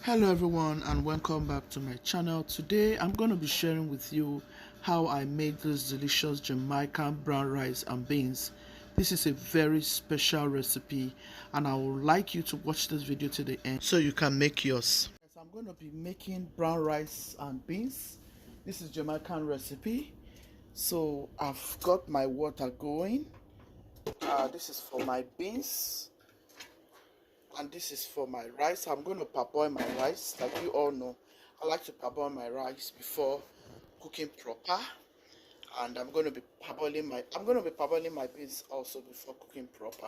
Hello everyone and welcome back to my channel. Today I'm going to be sharing with you how I made this delicious Jamaican brown rice and beans. This is a very special recipe and I would like you to watch this video to the end so you can make yours. Yes, I'm going to be making brown rice and beans. This is Jamaican recipe. So I've got my water going. This is for my beans. And this is for my rice. I'm going to parboil my rice. Like you all know, I like to parboil my rice before cooking proper. And I'm going to be parboiling my beans also before cooking proper.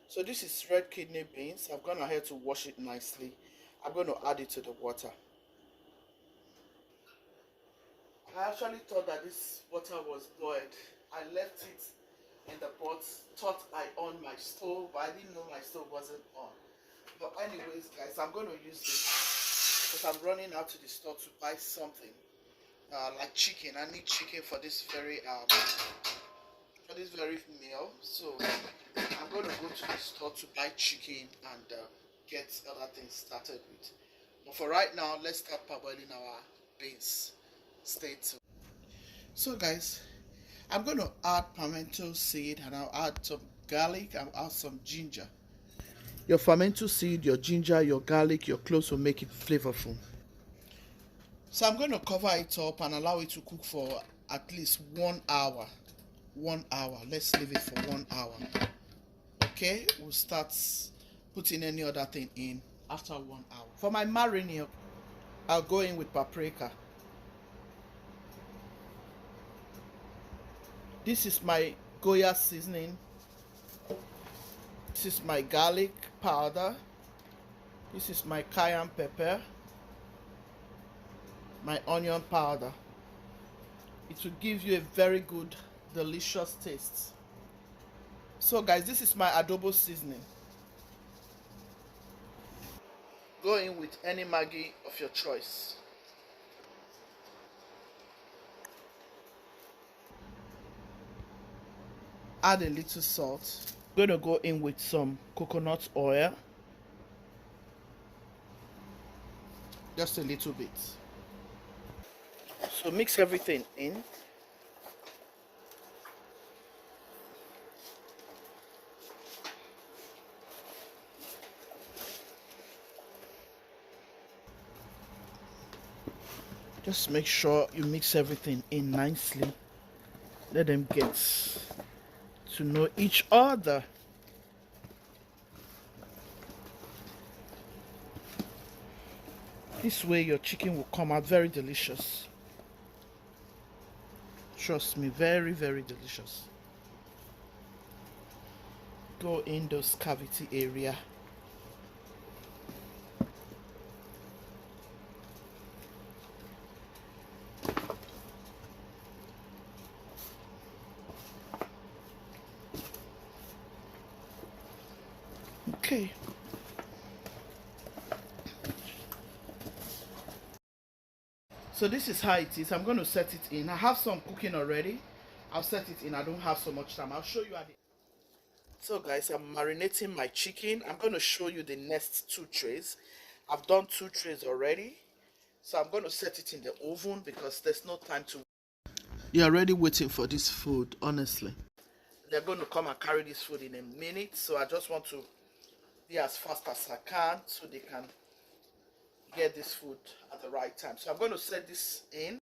So this is red kidney beans. I've gone ahead to wash it nicely. I'm going to add it to the water. I actually thought that this water was boiled. I left it in the pot, thought I on my stove, but I didn't know my stove wasn't on. But anyways, guys, I'm going to use this because I'm running out to the store to buy something like chicken. I need chicken for this very meal. So I'm going to go to the store to buy chicken and get other things started with. But for right now, let's start parboiling our beans. Stay tuned. So guys, I'm going to add pimento seed and I'll add some garlic and I'll add some ginger. Your pimento seed, your ginger, your garlic, your cloves will make it flavorful. So I'm going to cover it up and allow it to cook for at least 1 hour. 1 hour. Let's leave it for 1 hour. Okay, we'll start putting any other thing in after 1 hour. For my marinade, I'll go in with paprika. This is my Goya seasoning. This is my garlic powder. This is my cayenne pepper. My onion powder. It will give you a very good, delicious taste. So guys, this is my adobo seasoning. Go in with any Maggi of your choice. Add a little salt. I'm going to go in with some coconut oil. Just a little bit. So mix everything in. Just make sure you mix everything in nicely. Let them get to know each other. This way your chicken will come out very delicious. Trust me, very, very delicious. Go in those cavity area. Okay. So this is how it is. I'm going to set it in. I have some cooking already. I'll set it in. I don't have so much time. I'll show you at the... So guys, I'm marinating my chicken. I'm going to show you the next 2 trays. I've done 2 trays already. So I'm going to set it in the oven because there's no time to... You're already waiting for this food, honestly. They're going to come and carry this food in a minute. So I just want to be as fast as I can so they can get this food at the right time. So I'm going to set this in.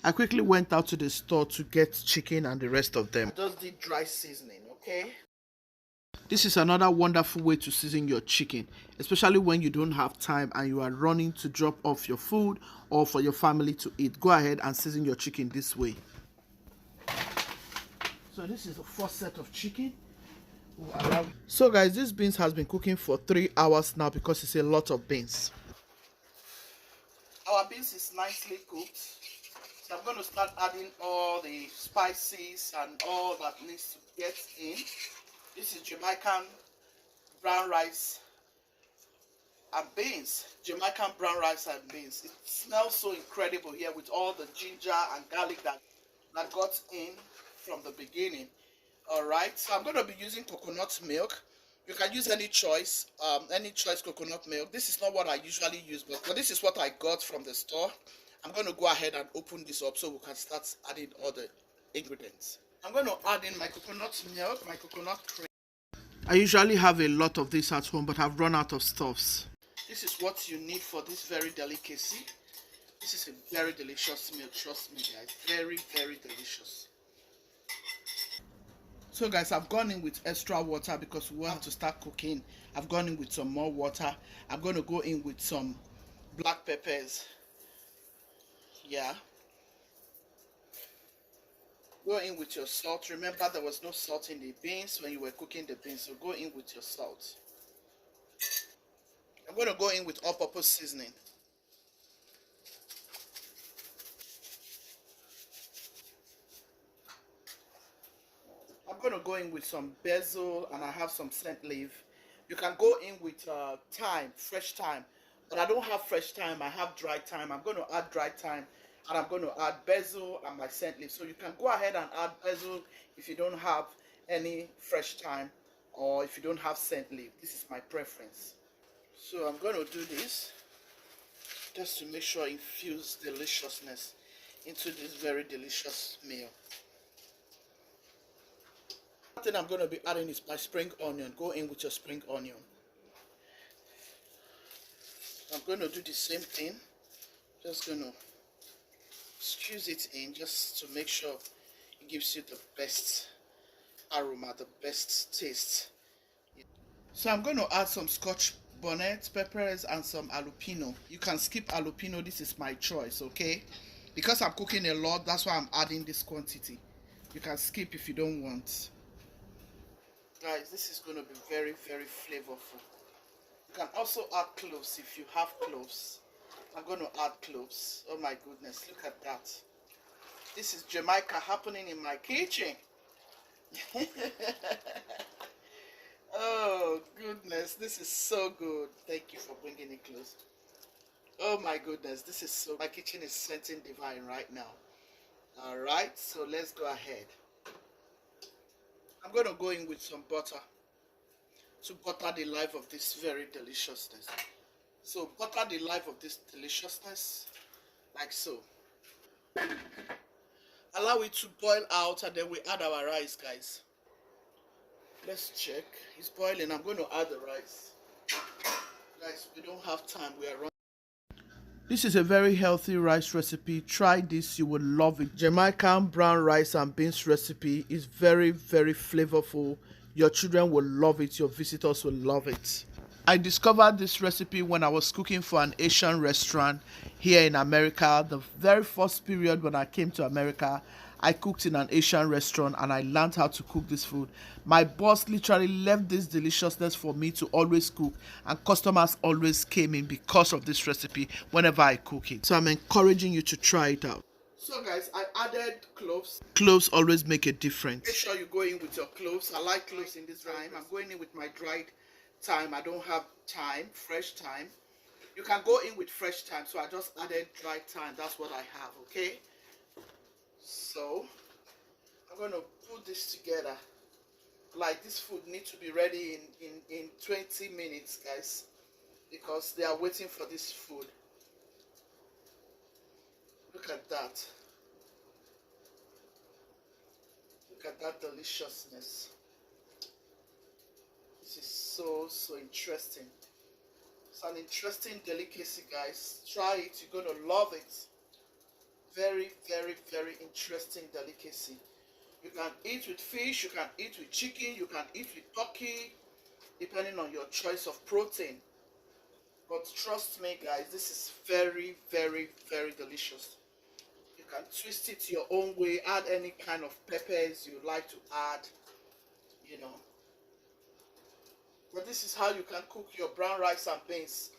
I quickly went out to the store to get chicken and the rest of them. I just did dry seasoning, okay? This is another wonderful way to season your chicken, especially when you don't have time and you are running to drop off your food or for your family to eat. Go ahead and season your chicken this way. So this is the first set of chicken. So guys, this beans has been cooking for 3 hours now because it's a lot of beans. Our beans is nicely cooked. So I'm going to start adding all the spices and all that needs to get in. This is Jamaican brown rice and beans. Jamaican brown rice and beans. It smells so incredible here with all the ginger and garlic that got in from the beginning. Alright, so I'm going to be using coconut milk. You can use any choice coconut milk. This is not what I usually use, but this is what I got from the store. I'm going to go ahead and open this up so we can start adding all the ingredients. I'm going to add in my coconut milk, my coconut cream. I usually have a lot of this at home, but I've run out of stuffs. This is what you need for this very delicacy. This is a very delicious meal, trust me guys. Very, very delicious. So guys, I've gone in with extra water because we have to start cooking. I've gone in with some more water. I'm going to go in with some black peppers. Yeah. Go in with your salt. Remember, there was no salt in the beans when you were cooking the beans, so go in with your salt. I'm going to go in with all-purpose seasoning. I'm going to go in with some basil, and I have some scent leaf. You can go in with thyme, fresh thyme, but I don't have fresh thyme. I have dry thyme. I'm going to add dry thyme, and I'm going to add basil and my scent leaf. So you can go ahead and add basil if you don't have any fresh thyme, or if you don't have scent leaf. This is my preference. So I'm going to do this just to make sure it infuse deliciousness into this very delicious meal. One thing I'm going to be adding is my spring onion. Go in with your spring onion. I'm going to do the same thing. Just going to squeeze it in just to make sure it gives you the best aroma, the best taste. So I'm going to add some scotch bonnet, peppers, and some jalapeno. You can skip jalapeno. This is my choice, okay? Because I'm cooking a lot, that's why I'm adding this quantity. You can skip if you don't want. Guys, this is going to be very, very flavorful. You can also add cloves if you have cloves. I'm going to add cloves. Oh my goodness, look at that. This is Jamaica happening in my kitchen. Oh goodness, this is so good. Thank you for bringing it close. Oh my goodness, this is so... My kitchen is scenting divine right now. Alright, so let's go ahead. I'm going to go in with some butter to butter the life of this very deliciousness. So butter the life of this deliciousness like so. Allow it to boil out, and then we add our rice, guys. Let's check. It's boiling. I'm going to add the rice. Guys, we don't have time. We are running. This is a very healthy rice recipe. Try this, you will love it. Jamaican brown rice and beans recipe is very, very flavorful. Your children will love it. Your visitors will love it. I discovered this recipe when I was cooking for an Asian restaurant here in America. The very first period when I came to America, I cooked in an Asian restaurant and I learned how to cook this food. My boss literally left this deliciousness for me to always cook, and customers always came in because of this recipe whenever I cook it. So I'm encouraging you to try it out. So guys, I added cloves. Cloves always make a difference. Make sure you go in with your cloves. I like cloves in this time. I'm going in with my dried thyme. I don't have thyme, fresh thyme. You can go in with fresh thyme, so I just added dried thyme. That's what I have, okay? So I'm going to put this together. Like, this food needs to be ready in 20 minutes, guys, because they are waiting for this food. Look at that. Look at that deliciousness. This is so interesting. It's an interesting delicacy, guys. Try it. You're going to love it. Very, very, very interesting delicacy. You can eat with fish, you can eat with chicken, you can eat with turkey, depending on your choice of protein. But trust me, guys, this is very, very, very delicious. You can twist it your own way, add any kind of peppers you like to add, you know. But this is how you can cook your brown rice and beans.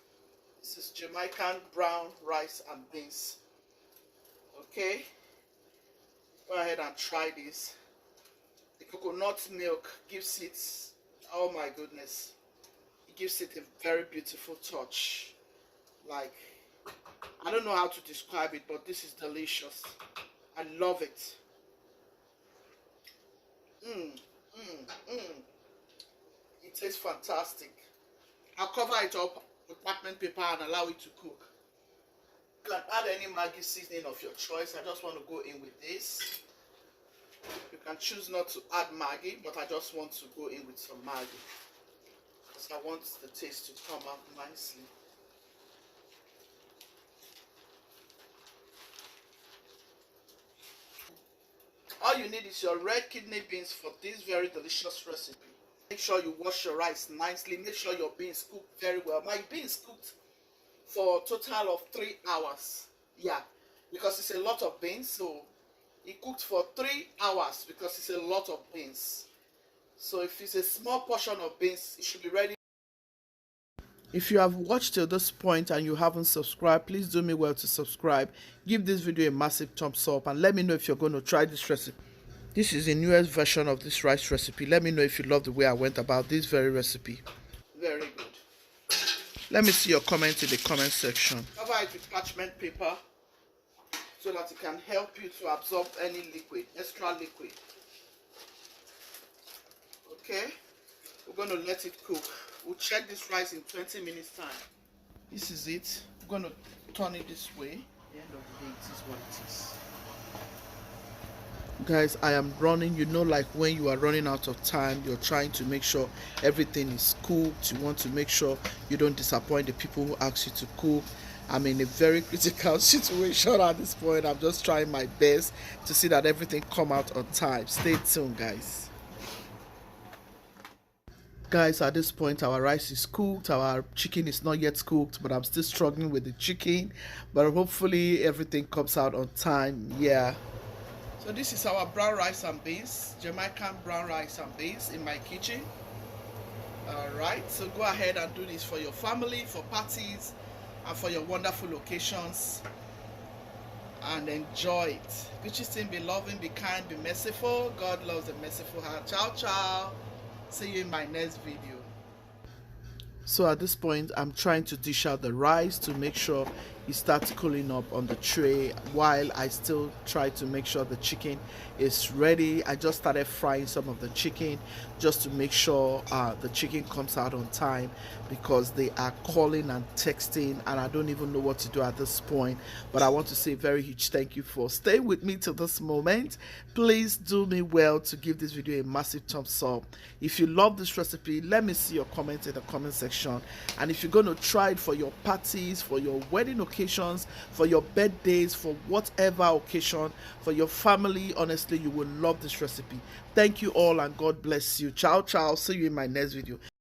This is Jamaican brown rice and beans. Okay, go ahead and try this. The coconut milk gives it, oh my goodness, it gives it a very beautiful touch. Like, I don't know how to describe it, but this is delicious. I love it. It It tastes fantastic. I'll cover it up with parchment paper and allow it to cook. You can add any Maggi seasoning of your choice. I just want to go in with this. You can choose not to add Maggi, but I just want to go in with some Maggi because I want the taste to come out nicely. All you need is your red kidney beans for this very delicious recipe. Make sure you wash your rice nicely. Make sure your beans cook very well. My beans cooked for a total of 3 hours. Yeah, because it's a lot of beans, so it cooked for 3 hours because it's a lot of beans. So if it's a small portion of beans, it should be ready. If you have watched till this point and you haven't subscribed, please do me well to subscribe. Give this video a massive thumbs up and let me know if you're going to try this recipe. This is the newest version of this rice recipe. Let me know if you love the way I went about this very recipe. Very good. Let me see your comments in the comment section. Cover it with parchment paper so that it can help you to absorb any liquid, extra liquid. Okay, we're going to let it cook. We'll check this rice in 20 minutes time. This is it. We're going to turn it this way. At the end of the day, it is what it is. Guys, I am running. You know, like when you are running out of time, you're trying to make sure everything is cooked. You want to make sure you don't disappoint the people who ask you to cook. I'm in a very critical situation at this point. I'm just trying my best to see that everything come out on time. Stay tuned, guys. Guys, at this point our rice is cooked, our chicken is not yet cooked, but I'm still struggling with the chicken, but hopefully everything comes out on time. Yeah, so this is our brown rice and beans, Jamaican brown rice and beans in my kitchen. Alright, so go ahead and do this for your family, for parties, and for your wonderful occasions, and enjoy it. Peachy thing, be loving, be kind, be merciful. God loves a merciful heart. Ciao, ciao. See you in my next video. So at this point, I'm trying to dish out the rice to make sure it starts cooling up on the tray while I still try to make sure the chicken is ready. I just started frying some of the chicken just to make sure the chicken comes out on time, because they are calling and texting and I don't even know what to do at this point. But I want to say a very huge thank you for staying with me till this moment. Please do me well to give this video a massive thumbs up. If you love this recipe, let me see your comments in the comment section. And if you're going to try it for your parties, for your wedding occasions, for your birthdays, for whatever occasion, for your family, honestly, you will love this recipe. Thank you all and God bless you. Ciao, ciao. See you in my next video.